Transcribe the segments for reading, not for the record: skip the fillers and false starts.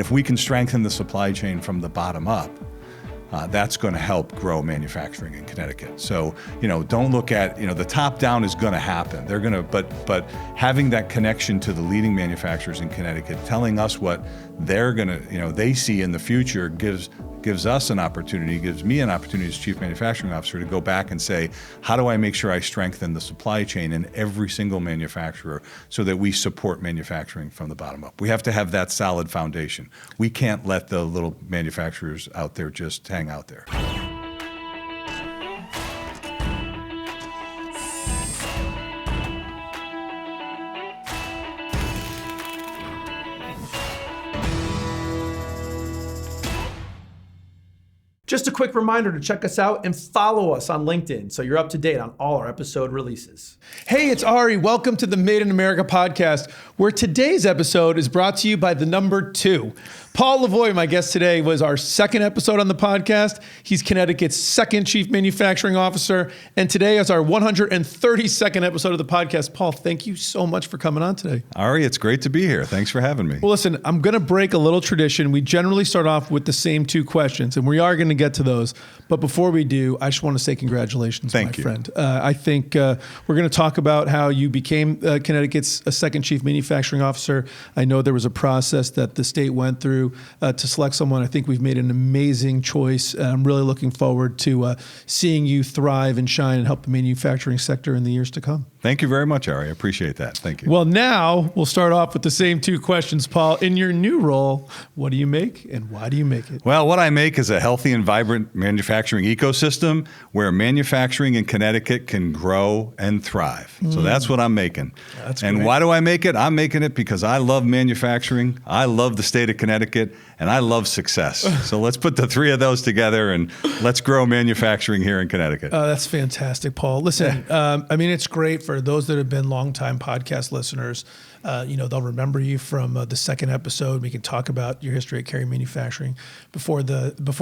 If we can strengthen the supply chain from the bottom up, that's going to help grow manufacturing in Connecticut. So, don't look at, the top down is going to happen. They're going to, but having that connection to the leading manufacturers in Connecticut, telling us what they're going to, they see in the future gives us an opportunity, gives me an opportunity as Chief Manufacturing Officer to go back and say, how do I make sure I strengthen the supply chain in every single manufacturer so that we support manufacturing from the bottom up? We have to have that solid foundation. We can't let the little manufacturers out there just hang out there. Just a quick reminder to check us out and follow us on LinkedIn so you're up to date on all our episode releases. Hey, it's Ari. Welcome to the Made in America podcast, where today's episode is brought to you by the number 2. Paul Lavoie, my guest today, was our second episode on the podcast. He's Connecticut's second Chief Manufacturing Officer, and today is our 132nd episode of the podcast. Paul, thank you so much for coming on today. Ari, it's great to be here. Thanks for having me. Well, listen, I'm going to break a little tradition. We generally start off with the same 2 questions, and we are going to get to those. But before we do, I just want to say congratulations, my friend. I think we're going to talk about how you became Connecticut's second Chief Manufacturing Officer. I know there was a process that the state went through to select someone. I think we've made an amazing choice. I'm really looking forward to seeing you thrive and shine and help the manufacturing sector in the years to come. Thank you very much, Ari. I appreciate that. Thank you. Well, now we'll start off with the same 2 questions, Paul. In your new role, what do you make and why do you make it? Well, what I make is a healthy and vibrant manufacturing ecosystem where manufacturing in Connecticut can grow and thrive. So that's what I'm making. That's and great. Why do I make it? I'm making it because I love manufacturing, I love the state of Connecticut, and I love success. So let's put the 3 of those together and let's grow manufacturing here in Connecticut. That's fantastic, Paul. Listen, it's great for those that have been longtime podcast listeners. They'll remember you from the second episode. We can talk about your history at Carey Manufacturing before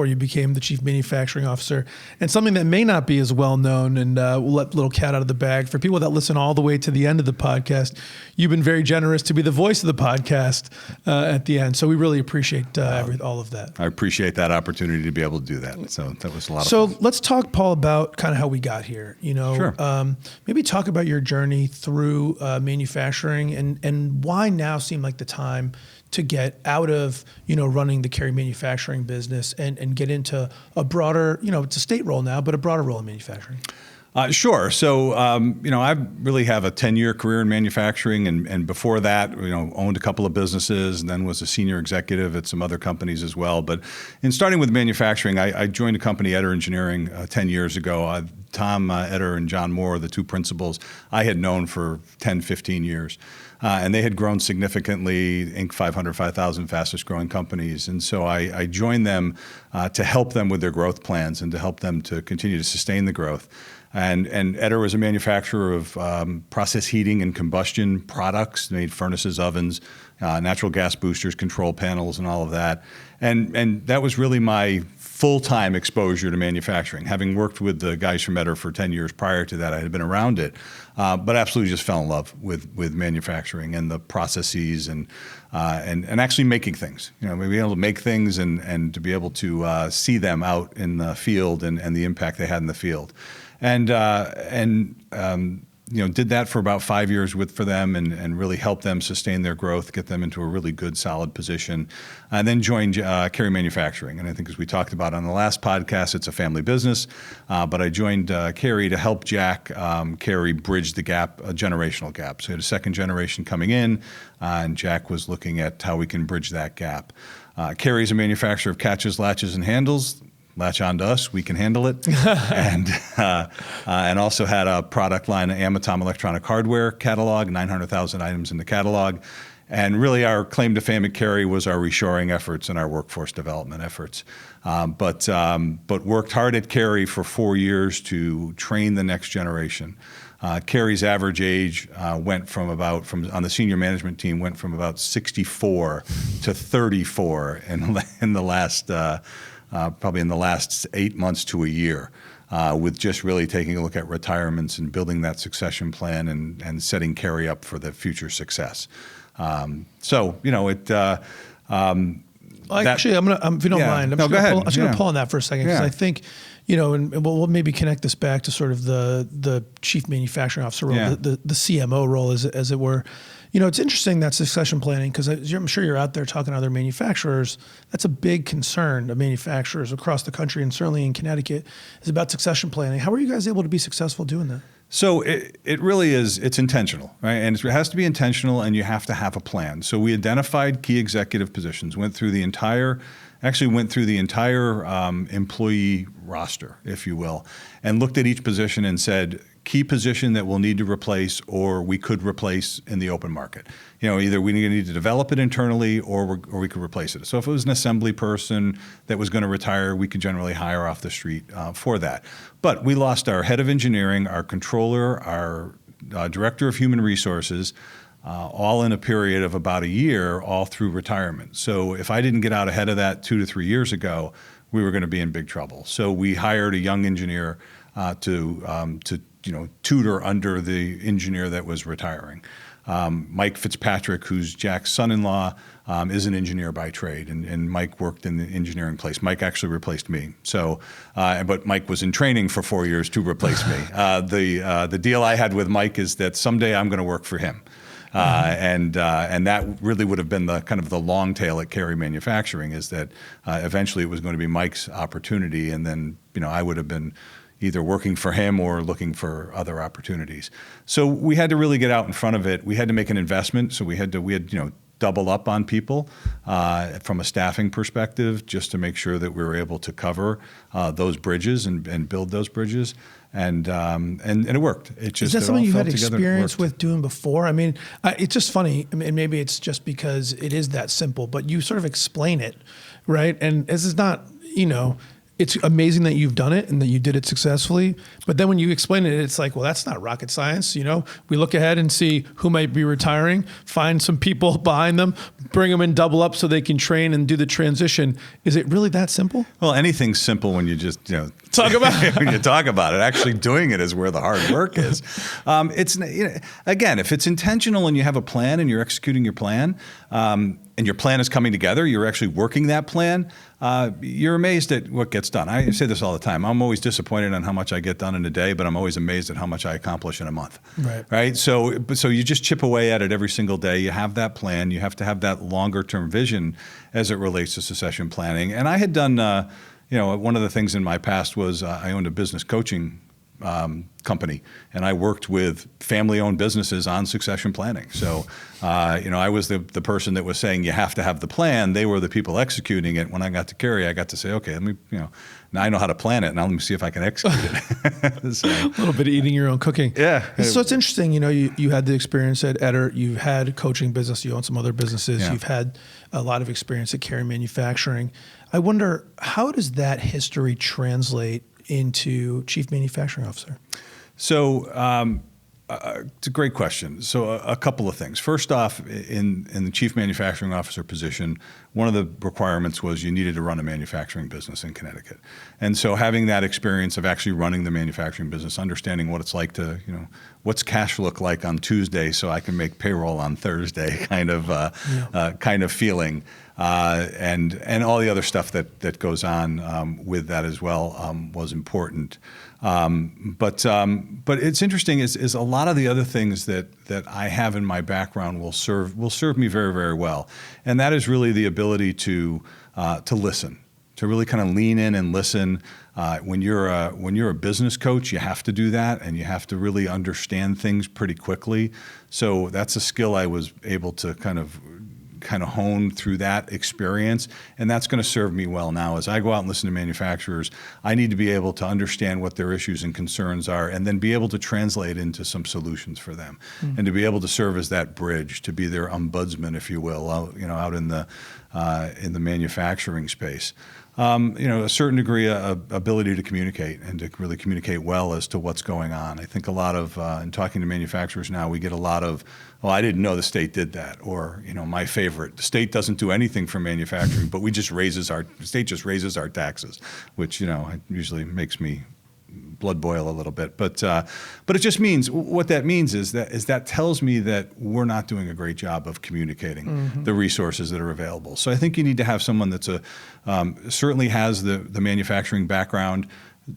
you became the Chief Manufacturing Officer. And something that may not be as well known, and we'll let the little cat out of the bag. For people that listen all the way to the end of the podcast, you've been very generous to be the voice of the podcast at the end. So we really appreciate all of that. I appreciate that opportunity to be able to do that. So that was a lot of fun. So let's talk, Paul, about kind of how we got here. Sure. Maybe talk about your journey through manufacturing and why now seemed like the time to get out of, running the Carey Manufacturing business and get into a broader, it's a state role now, but a broader role in manufacturing. Sure. So, I really have a 10-year career in manufacturing, and before that, owned a couple of businesses, and then was a senior executive at some other companies as well. But in starting with manufacturing, I joined a company, Eder Engineering, 10 years ago. Tom Eder and John Moore, the 2 principals, I had known for 10, 15 years. And they had grown significantly, Inc. 500, 5,000 fastest growing companies. And so I joined them to help them with their growth plans and to help them to continue to sustain the growth. And Eder was a manufacturer of process heating and combustion products, made furnaces, ovens, natural gas boosters, control panels, and all of that. And that was really my full-time exposure to manufacturing. Having worked with the guys from Eder for 10 years prior to that, I had been around it, but absolutely just fell in love with manufacturing and the processes and actually making things. Being able to make things and to be able to see them out in the field and the impact they had in the field. And did that for about 5 years for them and really helped them sustain their growth, get them into a really good, solid position, and then joined Carey Manufacturing. And I think as we talked about on the last podcast, it's a family business, but I joined Carey to help Jack Carey bridge the gap, a generational gap. So he had a second generation coming in, and Jack was looking at how we can bridge that gap. Carey's a manufacturer of catches, latches, and handles. Latch on to us, we can handle it. And also had a product line, Amatom electronic hardware catalog, 900,000 items in the catalog. And really our claim to fame at Carey was our reshoring efforts and our workforce development efforts. But worked hard at Carey for 4 years to train the next generation. Carey's average age went from on the senior management team, went from about 64 to 34 in the last probably in the last 8 months to a year, with just really taking a look at retirements and building that succession plan and setting Carey up for the future success. Actually, if you don't mind, I'm go ahead. just going to pull on that for a second because Yeah. I think, and we'll maybe connect this back to sort of the chief manufacturing officer role, Yeah. the CMO role, as it were. It's interesting that succession planning because I'm sure you're out there talking to other manufacturers. That's a big concern of manufacturers across the country and certainly in Connecticut is about succession planning. How are you guys able to be successful doing that? So it really is, it's intentional, right? And it has to be intentional and you have to have a plan. So we identified key executive positions, went through the entire employee roster, if you will, and looked at each position and said, key position that we'll need to replace or we could replace in the open market. Either we need to develop it internally or we could replace it. So if it was an assembly person that was going to retire, we could generally hire off the street for that. But we lost our head of engineering, our controller, our director of human resources, all in a period of about a year, all through retirement. So if I didn't get out ahead of that 2 to 3 years ago, we were going to be in big trouble. So we hired a young engineer to tutor under the engineer that was retiring. Mike Fitzpatrick, who's Jack's son-in-law, is an engineer by trade, and Mike worked in the engineering place. Mike actually replaced me. So, but Mike was in training for 4 years to replace me. The deal I had with Mike is that someday I'm going to work for him. And that really would have been the kind of the long tail at Carey Manufacturing is that eventually it was going to be Mike's opportunity, and then I would have been either working for him or looking for other opportunities. So we had to really get out in front of it. We had to make an investment, so we had double up on people from a staffing perspective just to make sure that we were able to cover those bridges and build those bridges. And it worked. It just, is that something you had experience worked. with doing before? I mean, it's just funny, and maybe it's just because it is that simple, but you sort of explain it, right? And this is not, it's amazing that you've done it and that you did it successfully. But then when you explain it, it's like, well, that's not rocket science. We look ahead and see who might be retiring, find some people behind them, bring them in double up so they can train and do the transition. Is it really that simple? Well, anything's simple when you just, talk about it. when you talk about it. Actually doing it is where the hard work is. Again, if it's intentional and you have a plan and you're executing your plan, and your plan is coming together, you're actually working that plan, you're amazed at what gets done. I say this all the time. I'm always disappointed on how much I get done in a day, but I'm always amazed at how much I accomplish in a month. Right? So you just chip away at it every single day. You have that plan. You have to have that longer term vision as it relates to succession planning. And I had done, one of the things in my past was I owned a business coaching company, and I worked with family-owned businesses on succession planning. So, I was the person that was saying you have to have the plan. They were the people executing it. When I got to Carey, I got to say, okay, let me, now I know how to plan it. Now let me see if I can execute it. So, a little bit of eating your own cooking. Yeah. So it's interesting. You had the experience at Etter. You've had coaching business. You own some other businesses. Yeah. You've had a lot of experience at Carey Manufacturing. I wonder, how does that history translate into Chief Manufacturing Officer? So it's a great question. So a couple of things. First off, in the Chief Manufacturing Officer position, one of the requirements was you needed to run a manufacturing business in Connecticut. And so having that experience of actually running the manufacturing business, understanding what it's like to, what's cash look like on Tuesday so I can make payroll on Thursday kind of feeling. And all the other stuff that goes on with that as well was important. But it's interesting is a lot of the other things that I have in my background will serve me very, very well, and that is really the ability to listen, to really kind of lean in and listen. When you're a business coach, you have to do that, and you have to really understand things pretty quickly. So that's a skill I was able to kind of hone through that experience, and that's going to serve me well now. As I go out and listen to manufacturers, I need to be able to understand what their issues and concerns are, and then be able to translate into some solutions for them, and to be able to serve as that bridge, to be their ombudsman, if you will, out in the manufacturing space. A certain degree of ability to communicate and to really communicate well as to what's going on. I think a lot of, in talking to manufacturers now, we get a lot of, well, I didn't know the state did that, or my favorite, the state doesn't do anything for manufacturing, but the state just raises our taxes, which usually makes me blood boil a little bit. But it just means, what that means is that tells me that we're not doing a great job of communicating the resources that are available. So I think you need to have someone that's certainly has the manufacturing background,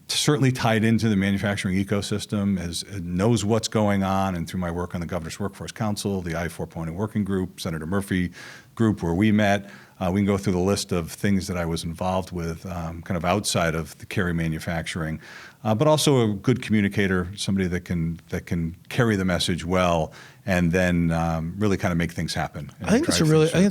certainly tied into the manufacturing ecosystem, knows what's going on. And through my work on the Governor's Workforce Council, the I-4.0 Working Group, Senator Murphy group where we met, we can go through the list of things that I was involved with kind of outside of the Carey Manufacturing, but also a good communicator, somebody that can carry the message well and then really kind of make things happen. I think it's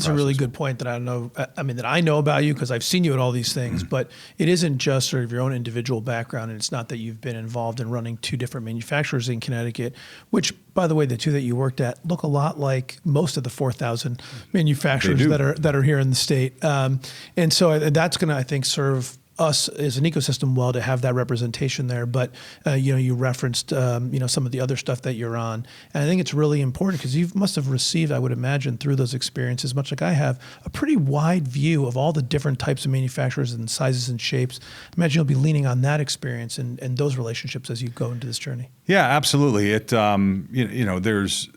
a really good point that I know about you because I've seen you at all these things, but it isn't just sort of your own individual background, and it's not that you've been involved in running two different manufacturers in Connecticut, which, by the way, the two that you worked at look a lot like most of the 4,000 manufacturers that are here in the state, and so that's going to, I think, serve us as an ecosystem well to have that representation there. But you referenced some of the other stuff that you're on, and I think it's really important because you must have received, I would imagine, through those experiences, much like I have, a pretty wide view of all the different types of manufacturers and sizes and shapes. I imagine you'll be leaning on that experience and those relationships as you go into this journey. Yeah, absolutely. It there's.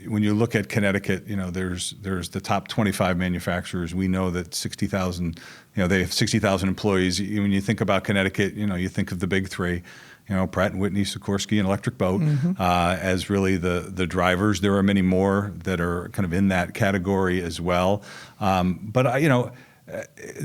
When you look at Connecticut, there's the top 25 manufacturers. We know that 60,000, they have 60,000 employees. When you think about Connecticut, you think of the big three, Pratt & Whitney, Sikorsky, and Electric Boat as really the drivers. There are many more that are kind of in that category as well. But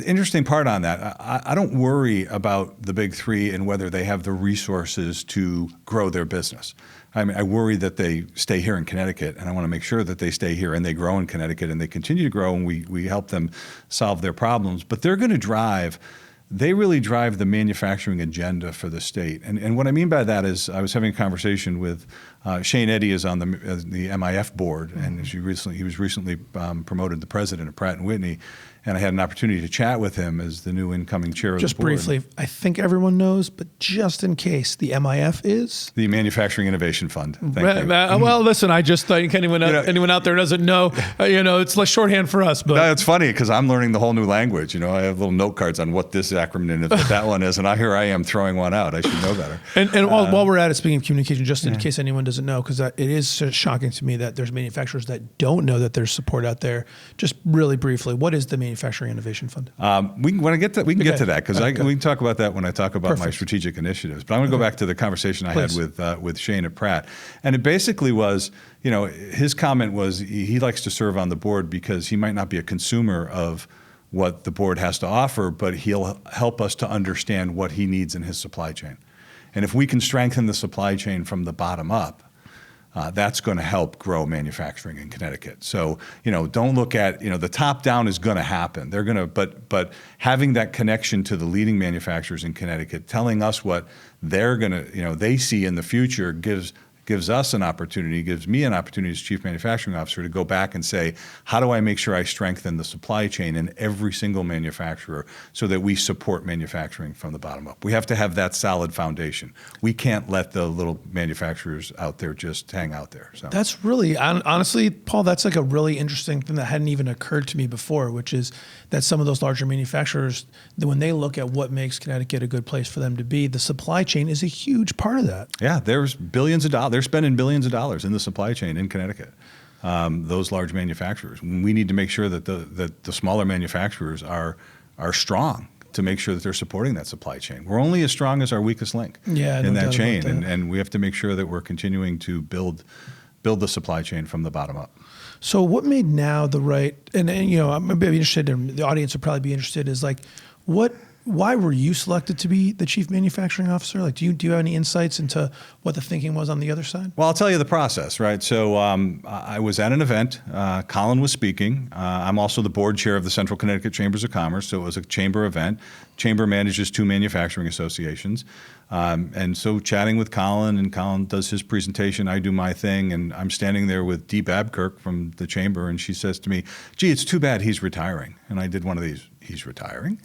interesting part on that, I don't worry about the big three and whether they have the resources to grow their business. I mean, I worry that they stay here in Connecticut, and I want to make sure that they stay here and they grow in Connecticut and they continue to grow, and we help them solve their problems. But they're going to they really drive the manufacturing agenda for the state. And what I mean by that is I was having a conversation with Shane Eddy is on the MIF board, and he was recently promoted to president of Pratt & Whitney. And I had an opportunity to chat with him as the new incoming chair of the board. Just briefly, I think everyone knows, but just in case, the MIF is? The Manufacturing Innovation Fund. Thank you. Well, listen, I just think anyone out there doesn't know, it's less shorthand for us. But no, it's funny because I'm learning the whole new language. I have little note cards on what this acronym is, what that one is, and here I am throwing one out. I should know better. And while we're at it, speaking of communication, just in case anyone doesn't know, because it is shocking to me that there's manufacturers that don't know that there's support out there. Just really briefly, what is the Manufacturing Innovation Fund? We can get to that because we can talk about that when I talk about my strategic initiatives. But I'm going to go back to the conversation I had with Shane at Pratt, and it basically was, his comment was he likes to serve on the board because he might not be a consumer of what the board has to offer, but he'll help us to understand what he needs in his supply chain. And if we can strengthen the supply chain from the bottom up, that's going to help grow manufacturing in Connecticut. So, don't look at, the top down is going to happen. They're going to, but having that connection to the leading manufacturers in Connecticut, telling us what they're going to, they see in the future gives us an opportunity, gives me an opportunity as Chief Manufacturing Officer to go back and say, how do I make sure I strengthen the supply chain in every single manufacturer so that we support manufacturing from the bottom up? We have to have that solid foundation. We can't let the little manufacturers out there just hang out there. So that's really, honestly, Paul, that's like a really interesting thing that hadn't even occurred to me before, which is that some of those larger manufacturers, when they look at what makes Connecticut a good place for them to be, the supply chain is a huge part of that. Yeah, there's billions of dollars. They're spending billions of dollars in the supply chain in Connecticut. Those large manufacturers. We need to make sure that the smaller manufacturers are strong to make sure that they're supporting that supply chain. We're only as strong as our weakest link in that chain, and we have to make sure that we're continuing to build the supply chain from the bottom up. So what made now the right? And I'm maybe interested, and the audience would probably be interested. Is like why were you selected to be the Chief Manufacturing Officer? Like, do you have any insights into what the thinking was on the other side? Well, I'll tell you the process, right? So I was at an event. Colin was speaking. I'm also the board chair of the Central Connecticut Chambers of Commerce, so it was a chamber event. Chamber manages 2 manufacturing associations. And so chatting with Colin, and Colin does his presentation, I do my thing, and I'm standing there with Dee Babkirk from the chamber, and she says to me, gee, it's too bad he's retiring. And I did one of these, he's retiring?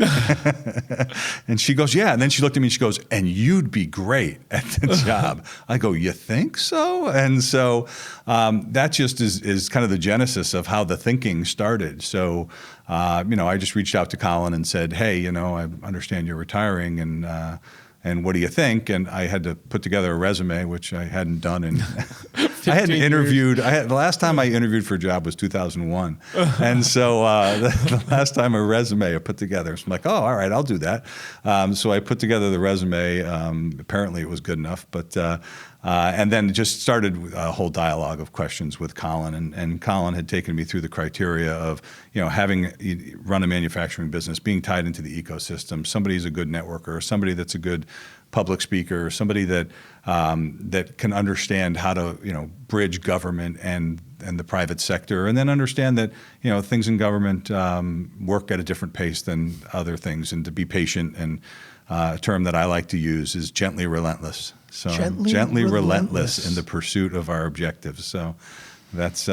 And she goes, yeah. And then she looked at me and she goes, and you'd be great at the job. I go, you think so? And so that just is kind of the genesis of how the thinking started. So, I just reached out to Colin and said, hey, I understand you're retiring, and and what do you think? And I had to put together a resume, which I hadn't done in. I hadn't interviewed. The last time I interviewed for a job was 2001, and so the last time a resume I put together, so I'm like, oh, all right, I'll do that. So I put together the resume. Apparently, it was good enough, but. And then just started a whole dialogue of questions with Colin, and Colin had taken me through the criteria of, having run a manufacturing business, being tied into the ecosystem, somebody who's a good networker, somebody that's a good public speaker, somebody that that can understand how to bridge government and the private sector, and then understand that things in government work at a different pace than other things, and to be patient. And a term that I like to use is gently relentless. So gently relentless in the pursuit of our objectives. So that's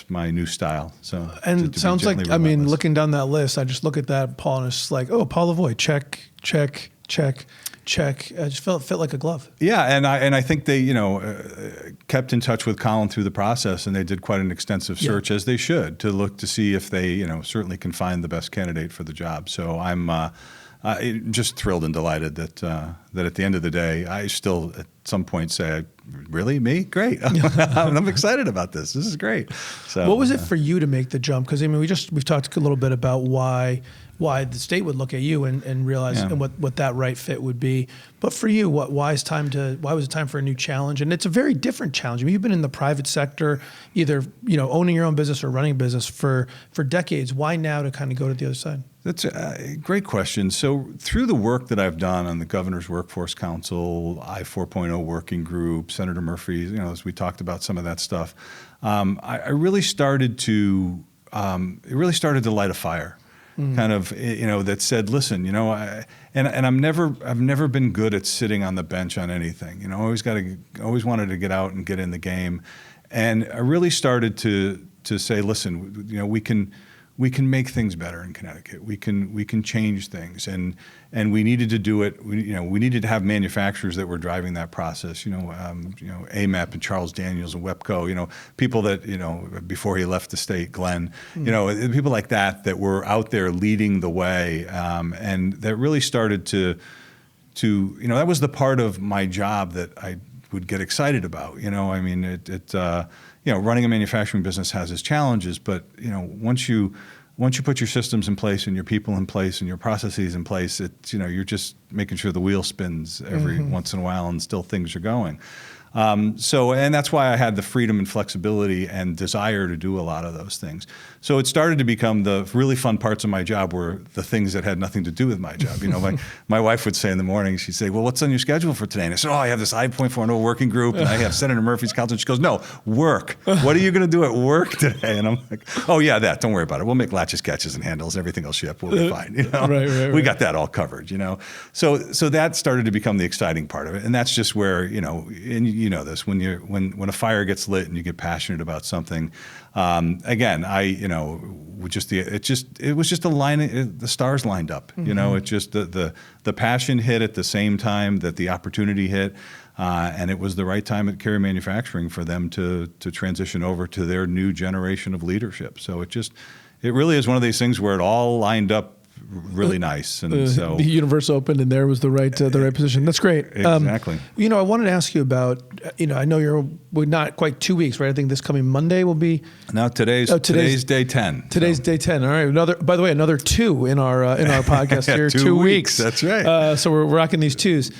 my new style. So and it sounds like, I mean, looking down that list, I just look at that, Paul, and it's like, oh, Paul Lavoie, check, check, check, check. I just felt fit like a glove. Yeah, and I think they kept in touch with Colin through the process, and they did quite an extensive search, as they should, to look to see if they certainly can find the best candidate for the job. So I'm just thrilled and delighted that at the end of the day, I still at some point say, really, me? Great. I'm excited about this. This is great. So, what was it for you to make the jump? Because I mean, we've talked a little bit about why the state would look at you and realize and what that right fit would be. But for you, why was it time for a new challenge? And it's a very different challenge. I mean, you've been in the private sector, either owning your own business or running a business for decades. Why now to kind of go to the other side? That's a great question. So through the work that I've done on the Governor's Workforce Council, I-4.0 Working Group, Senator Murphy, as we talked about some of that stuff, I really started to it really started to light a fire. Kind of, that said, listen, and I've never been good at sitting on the bench on anything. Always wanted to get out and get in the game, and I really started to say, listen, we can make things better in Connecticut. We can change things, and we needed to do it. We needed to have manufacturers that were driving that process. AMAP and Charles Daniels and WEPCO. People that before he left the state, Glenn. People like that were out there leading the way, and that really started to that was the part of my job that I would get excited about. I mean, running a manufacturing business has its challenges, but once you put your systems in place and your people in place and your processes in place, you're just making sure the wheel spins every once in a while and still things are going. And that's why I had the freedom and flexibility and desire to do a lot of those things. So it started to become the really fun parts of my job were the things that had nothing to do with my job. My wife would say in the morning, she'd say, well, what's on your schedule for today? And I said, I have this I-4.0 working group, and I have Senator Murphy's council. And she goes, no, work. What are you going to do at work today? And I'm like, oh, yeah, that. Don't worry about it. We'll make latches, catches, and handles. Everything will ship. We'll be fine. Right. We got that all covered, So that started to become the exciting part of it. And that's just where, and this, when a fire gets lit and you get passionate about something, again, it was just a line. The stars lined up. It just the passion hit at the same time that the opportunity hit, and it was the right time at Carey Manufacturing for them to transition over to their new generation of leadership. So it really is one of these things where it all lined up really nice, and so the universe opened, and there was the right position. That's great. Exactly. I wanted to ask you about. I know we're not quite 2 weeks, right? I think this coming Monday will be. Now today's day 10. Today's day 10. All right. By the way, another 2 in our podcast here. 2 weeks. That's right. So we're rocking these 2s.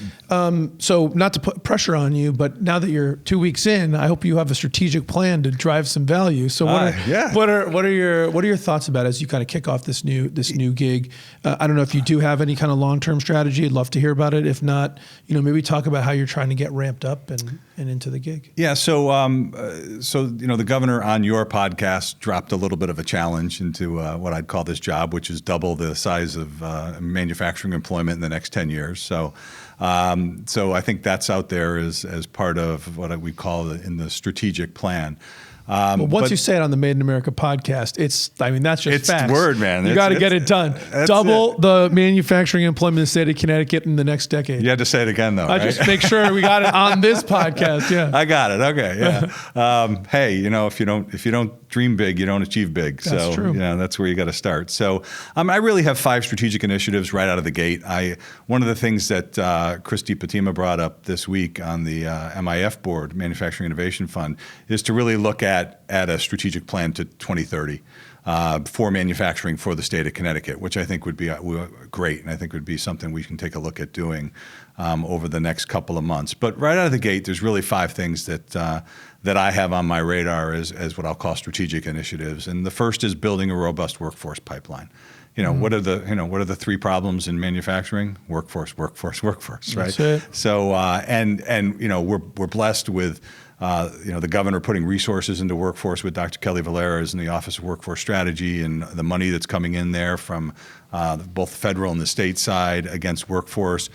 So not to put pressure on you, but now that you're 2 weeks in, I hope you have a strategic plan to drive some value. So what are your thoughts about it as you kind of kick off this new gig? I don't know if you do have any kind of long-term strategy. I'd love to hear about it. If not, maybe talk about how you're trying to get ramped up and into the gig. Yeah. So the governor on your podcast dropped a little bit of a challenge into what I'd call this job, which is double the size of manufacturing employment in the next 10 years. So I think that's out there as part of what we call in the strategic plan. Once you say it on the Made in America podcast, that's just it's facts. Word, man. You got to get it done. Double the manufacturing employment in the state of Connecticut in the next decade. You had to say it again, though. I just make sure we got it on this podcast. Yeah, I got it. Okay. Yeah. Hey, if you don't dream big, you don't achieve big. That's true. That's where you got to start. So I really have 5 strategic initiatives right out of the gate. One of the things that Christy Patima brought up this week on the MIF board, Manufacturing Innovation Fund, is to really look at a strategic plan to 2030 for manufacturing for the state of Connecticut, which I think would be great, and I think would be something we can take a look at doing over the next couple of months. But right out of the gate, there's really 5 things that I have on my radar as what I'll call strategic initiatives. And the first is building a robust workforce pipeline. What are the 3 problems in manufacturing? Workforce, right? That's it. So we're blessed with the governor putting resources into workforce with Dr. Kelly Valera's in the Office of Workforce Strategy, and the money that's coming in there from both the federal and the state side against workforce.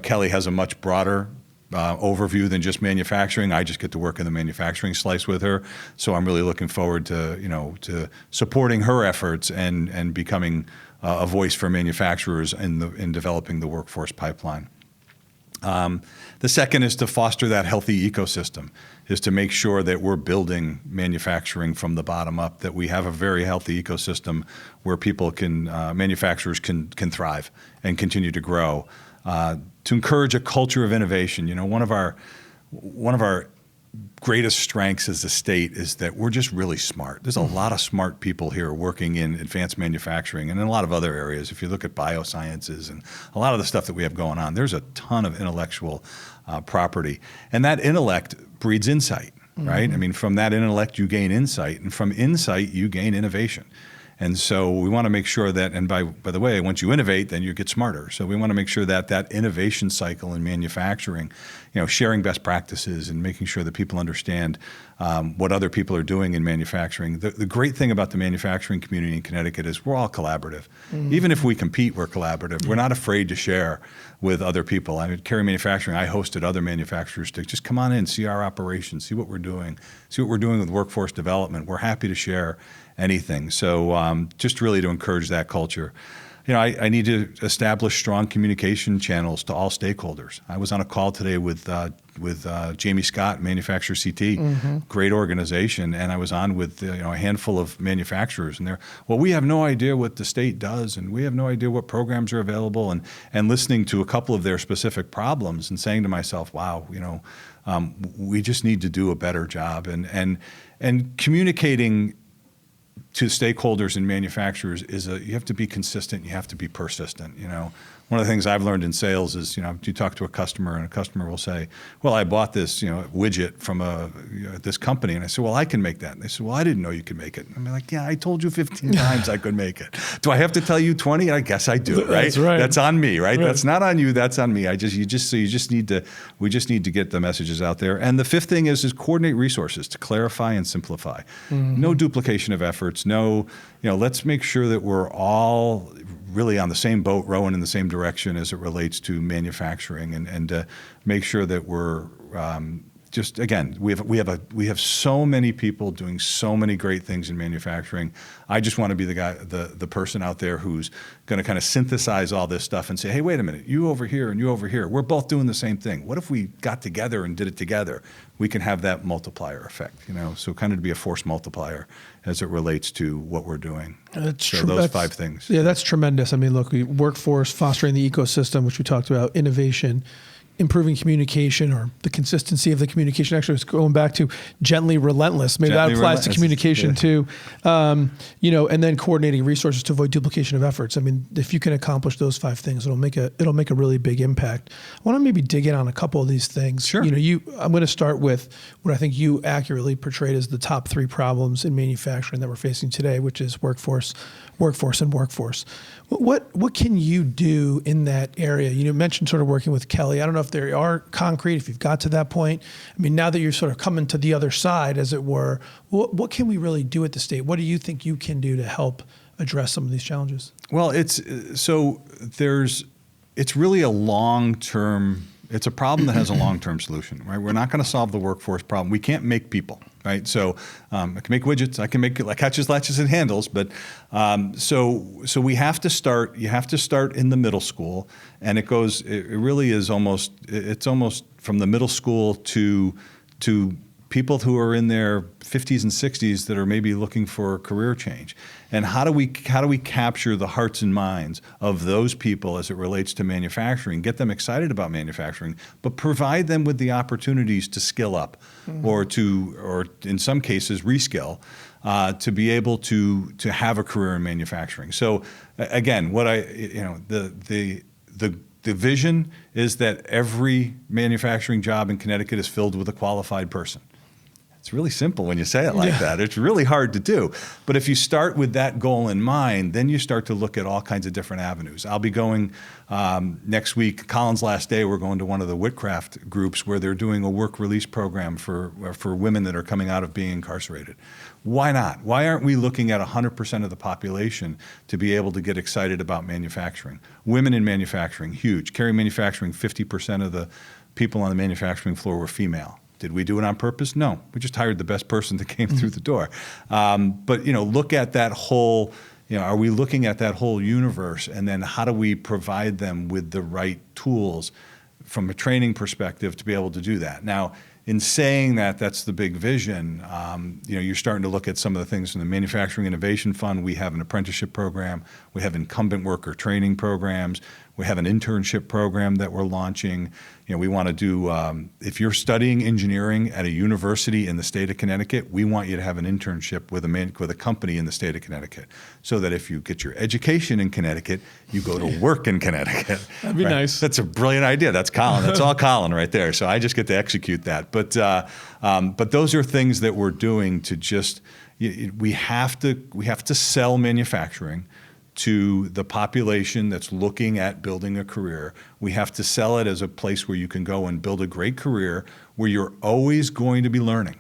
Kelly has a much broader overview than just manufacturing. I just get to work in the manufacturing slice with her, so I'm really looking forward to supporting her efforts and becoming a voice for manufacturers in developing the workforce pipeline. The second is to foster that healthy ecosystem, is to make sure that we're building manufacturing from the bottom up, that we have a very healthy ecosystem where manufacturers can thrive and continue to grow. To encourage a culture of innovation. One of our greatest strengths as a state is that we're just really smart. There's a lot of smart people here working in advanced manufacturing and in a lot of other areas. If you look at biosciences and a lot of the stuff that we have going on, there's a ton of intellectual property. And that intellect breeds insight, right? I mean, from that intellect, you gain insight. And from insight, you gain innovation. And so we want to make sure that, and by the way, once you innovate, then you get smarter. So we want to make sure that innovation cycle in manufacturing, sharing best practices and making sure that people understand what other people are doing in manufacturing. The great thing about the manufacturing community in Connecticut is we're all collaborative. Even if we compete, we're collaborative. We're not afraid to share with other people. I mean, Carey Manufacturing, I hosted other manufacturers to just come on in, see our operations, see what we're doing with workforce development. We're happy to share anything. So just really to encourage that culture. I need to establish strong communication channels to all stakeholders. I was on a call today with Jamie Scott, Manufacturer CT, great organization, and I was on with a handful of manufacturers, and we have no idea what the state does, and we have no idea what programs are available, and listening to a couple of their specific problems and saying to myself, wow, we just need to do a better job, and communicating to stakeholders and manufacturers you have to be consistent, you have to be persistent. One of the things I've learned in sales is, you talk to a customer and a customer will say, well, I bought this, widget from this company. And I said, well, I can make that. And they said, well, I didn't know you could make it. I'm like, yeah, I told you 15 times I could make it. Do I have to tell you 20? I guess I do, right? That's right. That's on me, right? That's not on you, that's on me. We just need to get the messages out there. And the 5th thing is coordinate resources to clarify and simplify. No duplication of efforts, let's make sure that we're all really on the same boat, rowing in the same direction as it relates to manufacturing, and make sure that we're we have so many people doing so many great things in manufacturing. I just want to be the person out there who's going to kind of synthesize all this stuff and say, hey, wait a minute, you over here and you over here, we're both doing the same thing. What if we got together and did it together? We can have that multiplier effect, so kind of to be a force multiplier as it relates to what we're doing. Those 5 things. Yeah, that's tremendous. I mean, look, workforce, fostering the ecosystem, which we talked about, innovation, improving communication or the consistency of the communication. Actually, it's going back to gently relentless. Maybe that applies to communication too. And then coordinating resources to avoid duplication of efforts. I mean, if you can accomplish those 5 things, it'll make a really big impact. I want to maybe dig in on a couple of these things. Sure. I'm going to start with what I think you accurately portrayed as the top 3 problems in manufacturing that we're facing today, which is workforce. What can you do in that area? You mentioned sort of working with Kelly. I don't know if they are concrete, if you've got to that point. I mean, now that you're sort of coming to the other side, as it were, what can we really do at the state? What do you think you can do to help address some of these challenges? Well, it's really a long-term. It's a problem that has a long-term solution, right? We're not going to solve the workforce problem. We can't make people, right? So I can make widgets, I can make like hatches, latches, and handles, but so we have to start. You have to start in the middle school, and it's almost from the middle school to people who are in their 50s and 60s that are maybe looking for a career change. And how do we capture the hearts and minds of those people as it relates to manufacturing, get them excited about manufacturing, but provide them with the opportunities to skill up or in some cases reskill to be able to have a career in manufacturing. So again, the vision is that every manufacturing job in Connecticut is filled with a qualified person. It's really simple when you say it like that. It's really hard to do. But if you start with that goal in mind, then you start to look at all kinds of different avenues. I'll be going next week, Colin's last day, we're going to one of the Whitcraft groups where they're doing a work release program for women that are coming out of being incarcerated. Why not? Why aren't we looking at 100% of the population to be able to get excited about manufacturing? Women in manufacturing, huge. Carey Manufacturing, 50% of the people on the manufacturing floor were female. Did we do it on purpose? No. We just hired the best person that came through the door. But look at that whole, are we looking at that whole universe, and then how do we provide them with the right tools from a training perspective to be able to do that? Now, in saying that, that's the big vision. You're starting to look at some of the things in the Manufacturing Innovation Fund. We have an apprenticeship program. We have incumbent worker training programs. We have an internship program that we're launching. We want to do, if you're studying engineering at a university in the state of Connecticut, we want you to have an internship with a company in the state of Connecticut, so that if you get your education in Connecticut, you go to work in Connecticut. That'd be nice. That's a brilliant idea. That's Colin. That's all Colin right there. So I just get to execute that. But those are things that we're doing to just, we have to sell manufacturing to the population that's looking at building a career. We have to sell it as a place where you can go and build a great career, where you're always going to be learning,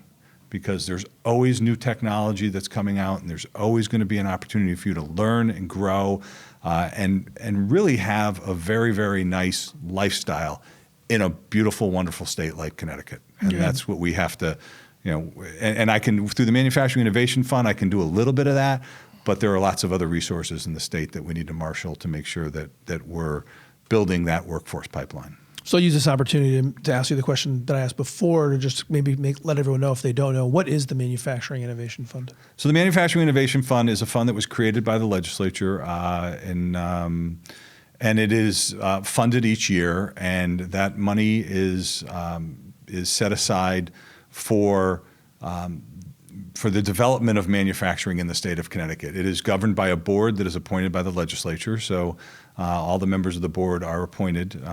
because there's always new technology that's coming out, and there's always going to be an opportunity for you to learn and grow and really have a very, very nice lifestyle in a beautiful, wonderful state like Connecticut. And that's what we have to, and I can, through the Manufacturing Innovation Fund, I can do a little bit of that. But there are lots of other resources in the state that we need to marshal to make sure that we're building that workforce pipeline. So I'll use this opportunity to ask you the question that I asked before, to just maybe let everyone know, if they don't know, what is the Manufacturing Innovation Fund? So the Manufacturing Innovation Fund is a fund that was created by the legislature, and it is funded each year, and that money is set aside for the development of manufacturing in the state of Connecticut. It is governed by a board that is appointed by the legislature. So all the members of the board are appointed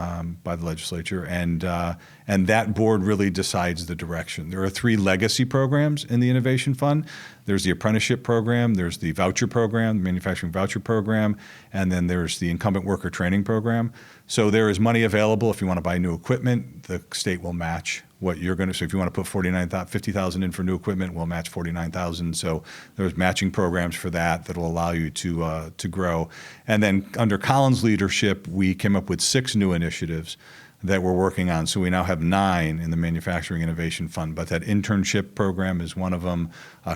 by the legislature, and that board really decides the direction. There are 3 legacy programs in the Innovation Fund. There's the apprenticeship program, there's the voucher program, the manufacturing voucher program, and then there's the incumbent worker training program. So there is money available if you want to buy new equipment. The state will match what you're going to. So if you want to put $50,000 in for new equipment, we'll match $49,000. So there's matching programs for that will allow you to grow. And then under Colin's leadership, we came up with 6 new initiatives that we're working on. So we now have 9 in the Manufacturing Innovation Fund. But that internship program is one of them.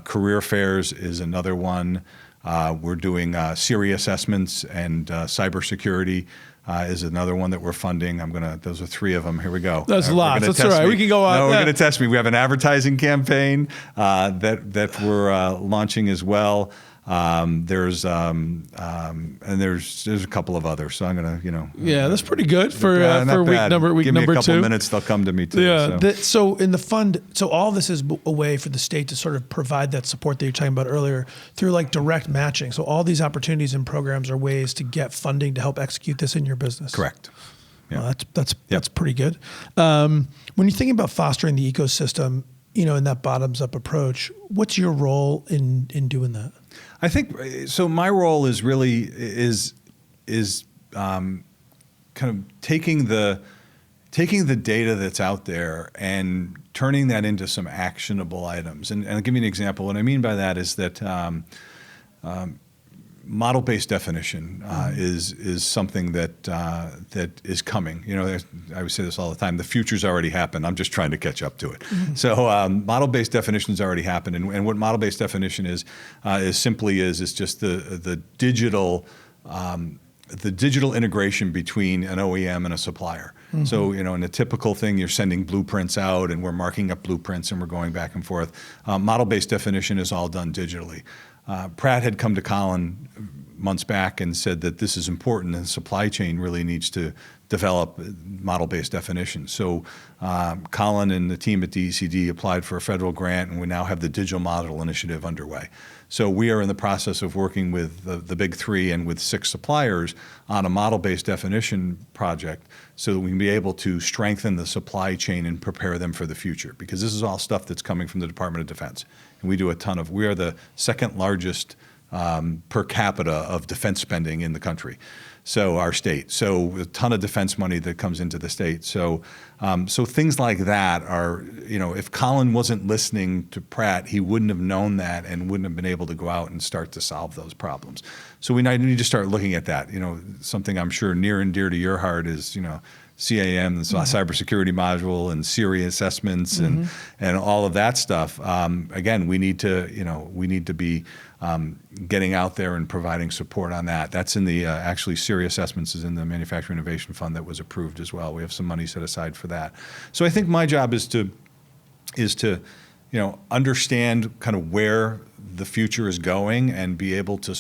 Career fairs is another one. We're doing Siri assessments, and cybersecurity is another one that we're funding. Those are 3 of them. Here we go. That's lots. That's all right. We can go on. No, we're going to test me. We have an advertising campaign that we're launching as well. There's a couple of others. So I'm going to, Yeah, that's pretty good for week number 2. Give me a couple minutes, they'll come to me too. Yeah. So in the fund, so all this is a way for the state to sort of provide that support that you're talking about earlier through like direct matching. So all these opportunities and programs are ways to get funding to help execute this in your business. Correct. Yeah. Well, that's pretty good. When you're thinking about fostering the ecosystem, in that bottoms up approach, what's your role in doing that? I think so. My role is really kind of taking the data that's out there and turning that into some actionable items. And I'll give you an example. What I mean by that is that model-based definition is something that is coming. I would say this all the time. The future's already happened. I'm just trying to catch up to it. Mm-hmm. So model-based definition's already happened, and what model-based definition is simply just the digital the digital integration between an OEM and a supplier. So, in a typical thing, you're sending blueprints out and we're marking up blueprints and we're going back and forth. Model-based definition is all done digitally. Pratt had come to Colin months back and said that this is important and the supply chain really needs to develop model-based definitions. So Colin and the team at DECD applied for a federal grant, and we now have the Digital Model Initiative underway. So we are in the process of working with the big three and with 6 suppliers on a model-based definition project so that we can be able to strengthen the supply chain and prepare them for the future, because this is all stuff that's coming from the Department of Defense. And we are the second largest per capita of defense spending in the country. So our state, so a ton of defense money that comes into the state. So things like that are, if Colin wasn't listening to Pratt, he wouldn't have known that and wouldn't have been able to go out and start to solve those problems. So we need to start looking at that. Something I'm sure near and dear to your heart is, CAM, the cybersecurity module, and Siri assessments, and all of that stuff. Again, we need to be getting out there and providing support on that. That's in the actually Siri assessments is in the Manufacturing Innovation Fund that was approved as well. We have some money set aside for that. So I think my job is to understand kind of where the future is going and be able to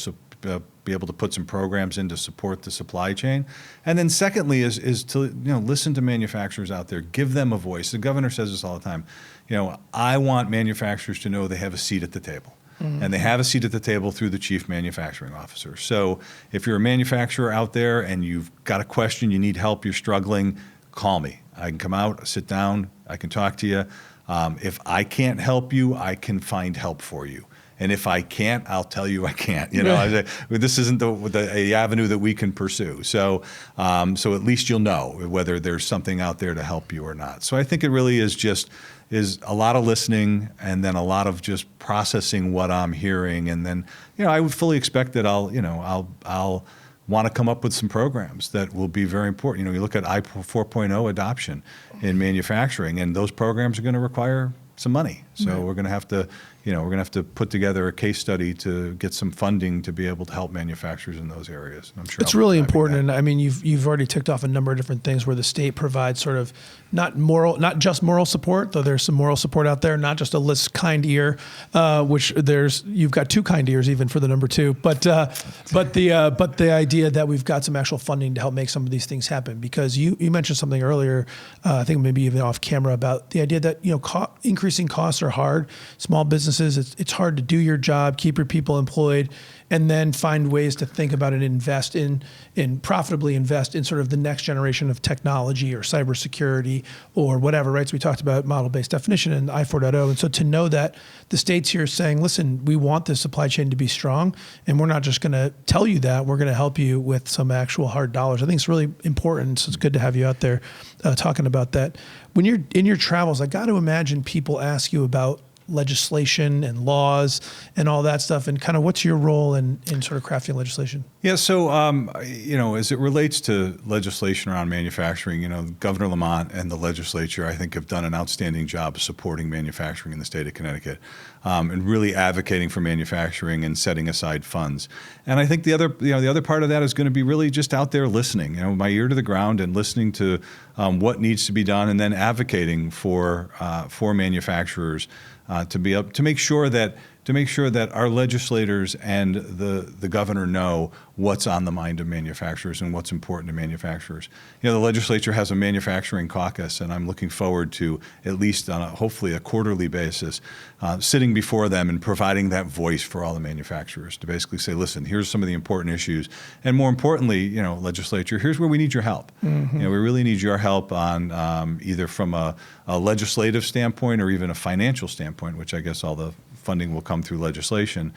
put some programs in to support the supply chain. And then secondly is to listen to manufacturers out there, give them a voice. The governor says this all the time. I want manufacturers to know they have a seat at the table. And they have a seat at the table through the chief manufacturing officer. So if you're a manufacturer out there and you've got a question, you need help, you're struggling, call me. I can come out, sit down, I can talk to you. If I can't help you, I can find help for you. And if I can't, I'll tell you I can't. This isn't the avenue that we can pursue. So at least you'll know whether there's something out there to help you or not. So I think it really is a lot of listening and then a lot of just processing what I'm hearing. And then, I would fully expect that I'll want to come up with some programs that will be very important. You look at I 4.0 adoption in manufacturing, and those programs are going to require some money. So we're going to have to put together a case study to get some funding to be able to help manufacturers in those areas. And I'm sure it's really important. And I mean, you've already ticked off a number of different things where the state provides sort of not just moral support, though there's some moral support out there, not just a kind ear, which you've got 2 kind ears even for the number 2, but the idea that we've got some actual funding to help make some of these things happen. Because you mentioned something earlier, I think maybe even off camera, about the idea that increasing costs are hard. Small businesses, it's hard to do your job, keep your people employed, and then find ways to think about it, profitably invest in sort of the next generation of technology or cybersecurity or whatever, right? So we talked about model-based definition and I 4.0. And so to know that the state's here saying, listen, we want the supply chain to be strong, and we're not just going to tell you that, we're going to help you with some actual hard dollars. I think it's really important. So it's good to have you out there talking about that. When you're in your travels, I got to imagine people ask you about legislation and laws and all that stuff, and kind of what's your role in sort of crafting legislation? Yeah, so as it relates to legislation around manufacturing, Governor Lamont and the legislature, I think, have done an outstanding job of supporting manufacturing in the state of Connecticut, and really advocating for manufacturing and setting aside funds. And I think the other part of that is going to be really just out there listening, my ear to the ground and listening to what needs to be done, and then advocating for manufacturers to make sure that our legislators and the governor know what's on the mind of manufacturers and what's important to manufacturers. The legislature has a manufacturing caucus, and I'm looking forward to, at least on hopefully a quarterly basis, sitting before them and providing that voice for all the manufacturers to basically say, listen, here's some of the important issues. And more importantly, legislature, here's where we need your help. We really need your help on either from a legislative standpoint or even a financial standpoint, which I guess all the funding will come through legislation,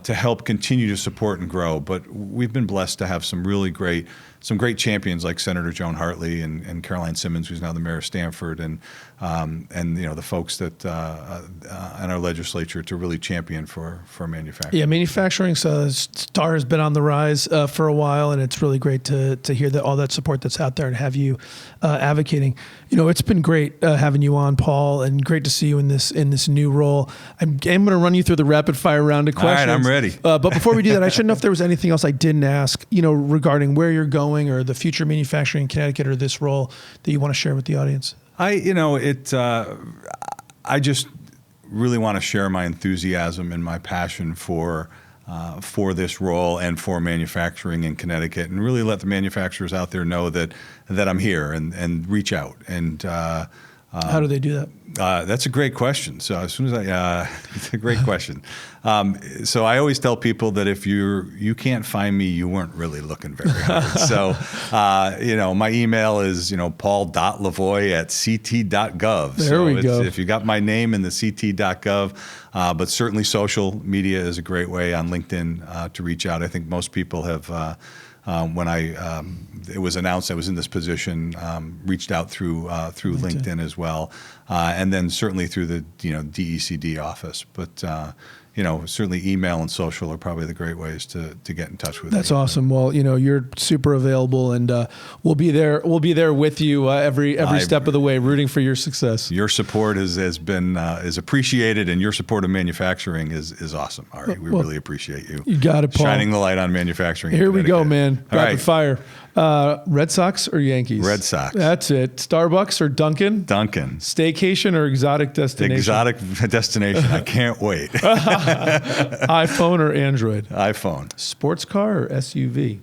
to help continue to support and grow. But we've been blessed to have some great champions like Senator Joan Hartley and Caroline Simmons, who's now the mayor of Stamford, and the folks that in our legislature to really champion for manufacturing. Yeah, manufacturing star has been on the rise for a while, and it's really great to hear that all that support that's out there and have you advocating. It's been great having you on, Paul, and great to see you in this new role. I'm going to run you through the rapid fire round of questions. I'm ready. But before we do that, I should know if there was anything else I didn't ask, regarding where you're going or the future manufacturing in Connecticut or this role that you want to share with the audience. I just really want to share my enthusiasm and my passion for this role and for manufacturing in Connecticut, and really let the manufacturers out there know that I'm here and reach out. And how do they do that? That's a great question. So as soon as it's a great question. So I always tell people that if you can't find me, you weren't really looking very hard. So, my email is, paul.lavoie@ct.gov. There we go. If you got my name in the ct.gov, but certainly social media is a great way on LinkedIn to reach out. I think most people have, when it was announced I was in this position, reached out through LinkedIn as well, and then certainly through the DECD office. But certainly email and social are probably the great ways to get in touch with me. That's awesome. Well, you're super available, and we'll be there. We'll be there with you every step of the way, rooting for your success. Your support is appreciated, and your support of manufacturing is awesome, Ari. We really appreciate you. You got it, Paul. Shining the light on manufacturing. Here we go, man. Rapid fire. Red Sox or Yankees? Red Sox. That's it. Starbucks or Dunkin'? Dunkin'. Staycation or exotic destination? Exotic destination. I can't wait. iPhone or Android? iPhone. Sports car or SUV?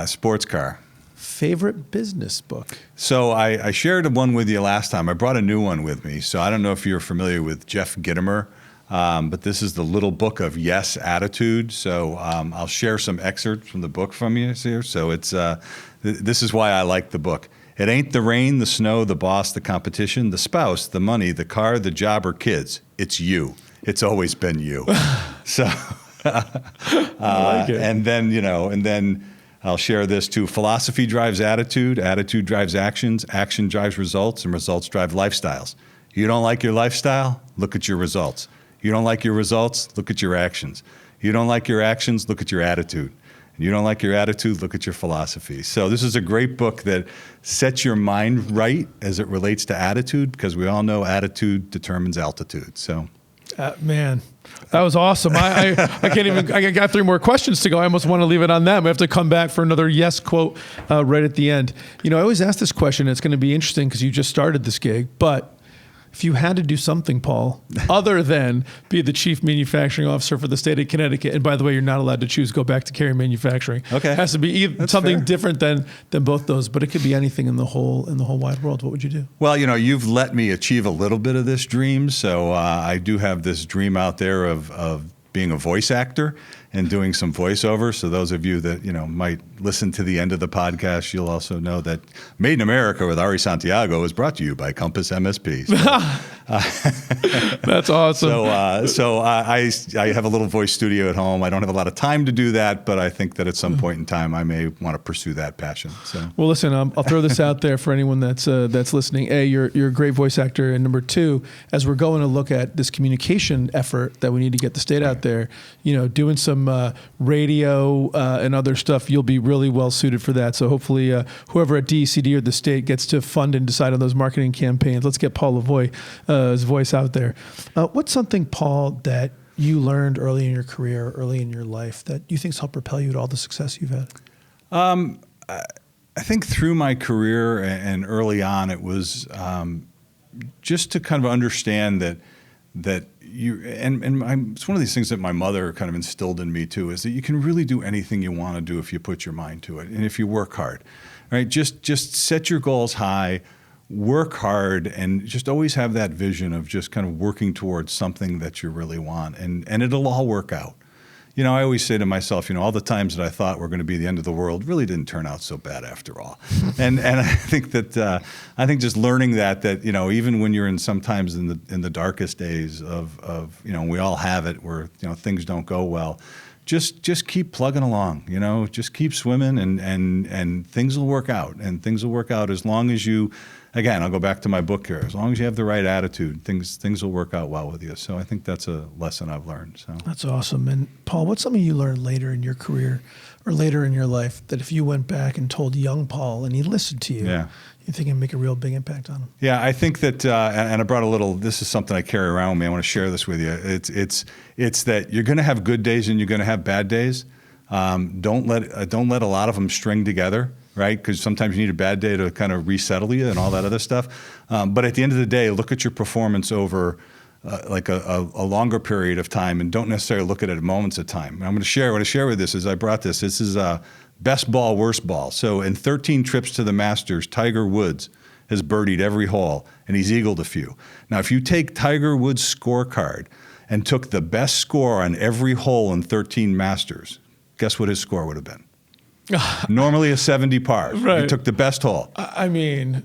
Sports car. Favorite business book? So I shared one with you last time. I brought a new one with me. So I don't know if you're familiar with Jeff Gitomer. But this is the little book of Yes Attitude. So I'll share some excerpts from the book from you here. So it's this is why I like the book. It ain't the rain, the snow, the boss, the competition, the spouse, the money, the car, the job, or kids. It's you. It's always been you. So I like it. And then I'll share this too. Philosophy drives attitude. Attitude drives actions. Action drives results, and results drive lifestyles. You don't like your lifestyle? Look at your results. You don't like your results? Look at your actions. You don't like your actions? Look at your attitude. You don't like your attitude? Look at your philosophy. So this is a great book that sets your mind right as it relates to attitude, because we all know attitude determines altitude. So, man, that was awesome. I can't even. I got 3 more questions to go. I almost want to leave it on that. We have to come back for another yes quote right at the end. I always ask this question. It's going to be interesting because you just started this gig, but if you had to do something, Paul, other than be the chief manufacturing officer for the state of Connecticut, and by the way, you're not allowed to choose, go back to Carey Manufacturing. Okay. It has to be something fair. different than both those, but it could be anything in the whole wide world. What would you do? Well, you've let me achieve a little bit of this dream. So I do have this dream out there of being a voice actor and doing some voiceover. So those of you that, might listen to the end of the podcast, you'll also know that Made in America with Ari Santiago is brought to you by CompassMSP. So, That's awesome. So I have a little voice studio at home. I don't have a lot of time to do that, but I think that at some point in time I may want to pursue that passion. So, well, listen, I'll throw this out there for anyone that's listening. A, you're a great voice actor, and number 2, as we're going to look at this communication effort that we need to get the state out there, doing some radio and other stuff, you'll be really well suited for that. So hopefully, whoever at DECD or the state gets to fund and decide on those marketing campaigns, let's get Paul Lavoie's voice out there. What's something, Paul, that you learned early in your career, early in your life, that you think's helped propel you to all the success you've had? I think through my career and early on, it was just to kind of understand that it's one of these things that my mother kind of instilled in me too, is that you can really do anything you want to do if you put your mind to it and if you work hard, right? Just set your goals high, work hard, and just always have that vision of just kind of working towards something that you really want, and it'll all work out. I always say to myself, all the times that I thought were going to be the end of the world really didn't turn out so bad after all. and I think that just learning that even when you're sometimes in the darkest days of we all have it where things don't go well, just keep plugging along. Just keep swimming, and things will work out. And things will work out as long as you again, I'll go back to my book here. As long as you have the right attitude, things will work out well with you. So I think that's a lesson I've learned. So That's awesome. And Paul, what's something you learned later in your career or later in your life that if you went back and told young Paul and he listened to you, you think it'd make a real big impact on him? Yeah, I think that, and I brought a little, this is something I carry around with me. I want to share this with you. It's that you're going to have good days and you're going to have bad days. Don't let a lot of them string together, right? Because sometimes you need a bad day to kind of resettle you and all that other stuff. But at the end of the day, look at your performance over like a longer period of time, and don't necessarily look at it at moments of time. And I'm going to share what I share with this is I brought this. This is best ball, worst ball. So in 13 trips to the Masters, Tiger Woods has birdied every hole, and he's eagled a few. Now, if you take Tiger Woods' scorecard and took the best score on every hole in 13 Masters, guess what his score would have been? Normally a 70 par. Right. You took the best hole. I mean,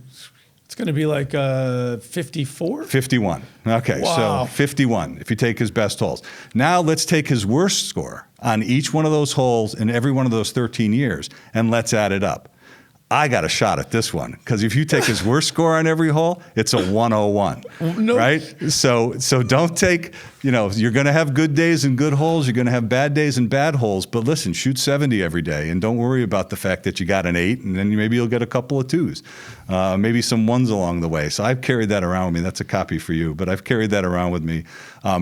it's going to be like 54? 51. Okay, Wow. so 51 if you take his best holes. Now let's take his worst score on each one of those holes in every one of those 13 years, and let's add it up. I got a shot at this one, because if you take his worst score on every hole, it's a 101, right? So don't take, you're going to have good days and good holes. You're going to have bad days and bad holes. But listen, shoot 70 every day, and don't worry about the fact that you got an 8, and then maybe you'll get a couple of 2s, maybe some 1s along the way. So I've carried that around with me. That's a copy for you, but I've carried that around with me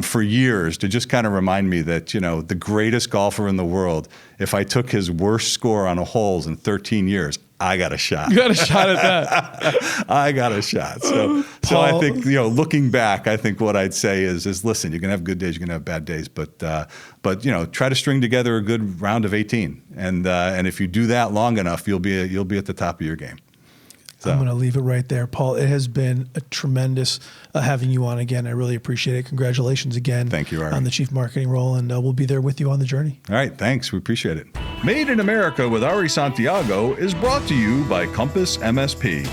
for years to just kind of remind me that, the greatest golfer in the world, if I took his worst score on a holes in 13 years, I got a shot. You got a shot at that. I got a shot. So I think, looking back, I think what I'd say is listen, you're going to have good days, you're going to have bad days, but try to string together a good round of 18. And if you do that long enough, you'll be at the top of your game. So. I'm going to leave it right there. Paul, it has been a tremendous having you on again. I really appreciate it. Congratulations again. Thank you, Ari. On the chief marketing role, and we'll be there with you on the journey. All right, thanks. We appreciate it. Made in America with Ari Santiago is brought to you by CompassMSP.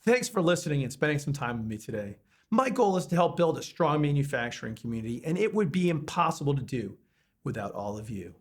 Thanks for listening and spending some time with me today. My goal is to help build a strong manufacturing community, and it would be impossible to do without all of you.